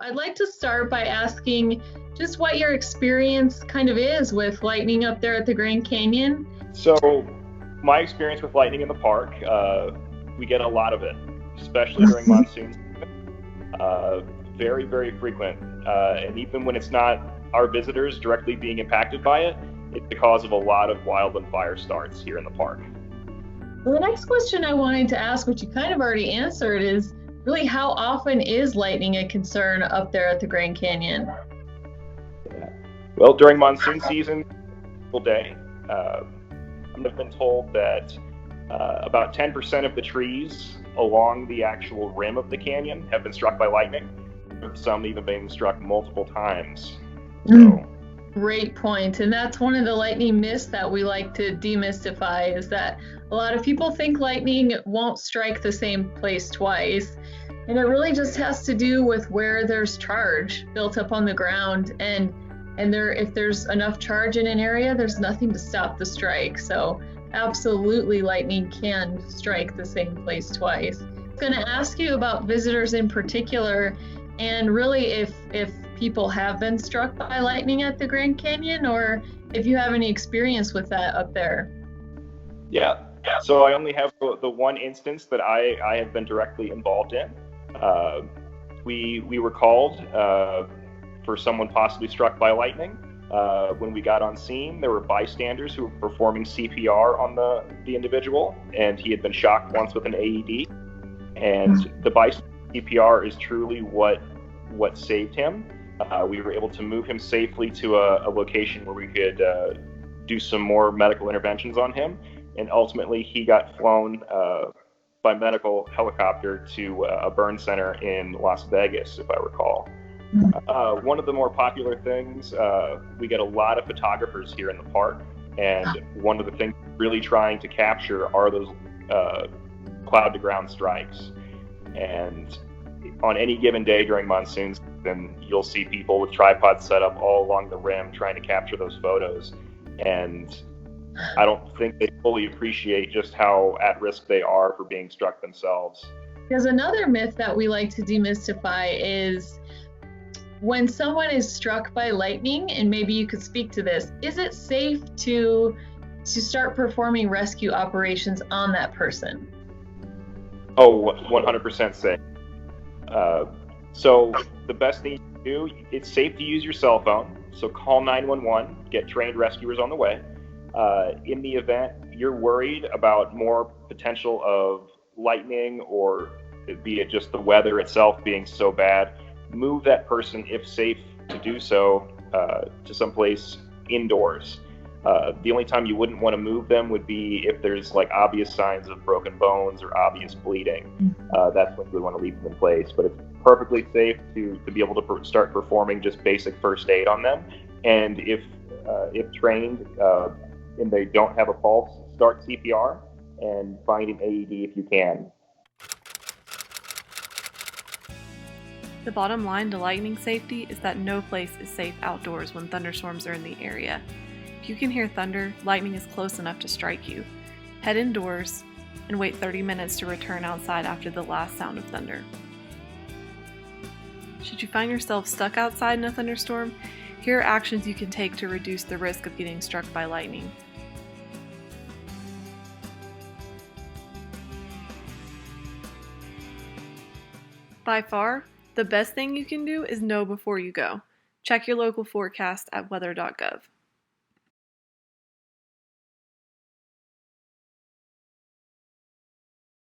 I'd like to start by asking just what your experience kind of is with lightning up there at the Grand Canyon. So my experience with lightning in the park, we get a lot of it, especially during monsoon. Very, very frequent. And even when it's not our visitors directly being impacted by it, it's the cause of a lot of wildland fire starts here in the park. Well, the next question I wanted to ask, which you kind of already answered, is really how often is lightning a concern up there at the Grand Canyon? Yeah. Well, during monsoon season, all day, I've been told that about 10% of the trees along the actual rim of the canyon have been struck by lightning. Some even being struck multiple times. So. Great point. And that's one of the lightning myths that we like to demystify, is that a lot of people think lightning won't strike the same place twice. And it really just has to do with where there's charge built up on the ground. And if there's enough charge in an area, there's nothing to stop the strike. So absolutely, lightning can strike the same place twice. I'm going to ask you about visitors in particular, and really if people have been struck by lightning at the Grand Canyon, or if you have any experience with that up there. Yeah, so I only have the one instance that I have been directly involved in. We were called for someone possibly struck by lightning. When we got on scene, there were bystanders who were performing CPR on the individual, and he had been shocked once with an AED. And the bystander CPR is truly what saved him. We were able to move him safely to a location where we could do some more medical interventions on him, and ultimately he got flown by medical helicopter to a burn center in Las Vegas, if I recall. One of the more popular things, we get a lot of photographers here in the park, and one of the things we're really trying to capture are those cloud to ground strikes. And on any given day during monsoons, then you'll see people with tripods set up all along the rim trying to capture those photos. And I don't think they fully appreciate just how at risk they are for being struck themselves. There's another myth that we like to demystify is when someone is struck by lightning, and maybe you could speak to this, is it safe to start performing rescue operations on that person? Oh, 100% safe. So the best thing you can do, it's safe to use your cell phone. So call 911, get trained rescuers on the way. In the event you're worried about more potential of lightning, or be it just the weather itself being so bad, move that person, if safe to do so, to someplace indoors. The only time you wouldn't want to move them would be if there's like obvious signs of broken bones or obvious bleeding. That's when we would want to leave them in place. But it's perfectly safe to be able to start performing just basic first aid on them. And if trained and they don't have a pulse, start CPR and find an AED if you can. The bottom line to lightning safety is that no place is safe outdoors when thunderstorms are in the area. If you can hear thunder, lightning is close enough to strike you. Head indoors and wait 30 minutes to return outside after the last sound of thunder. Should you find yourself stuck outside in a thunderstorm, here are actions you can take to reduce the risk of getting struck by lightning. By far, the best thing you can do is know before you go. Check your local forecast at weather.gov.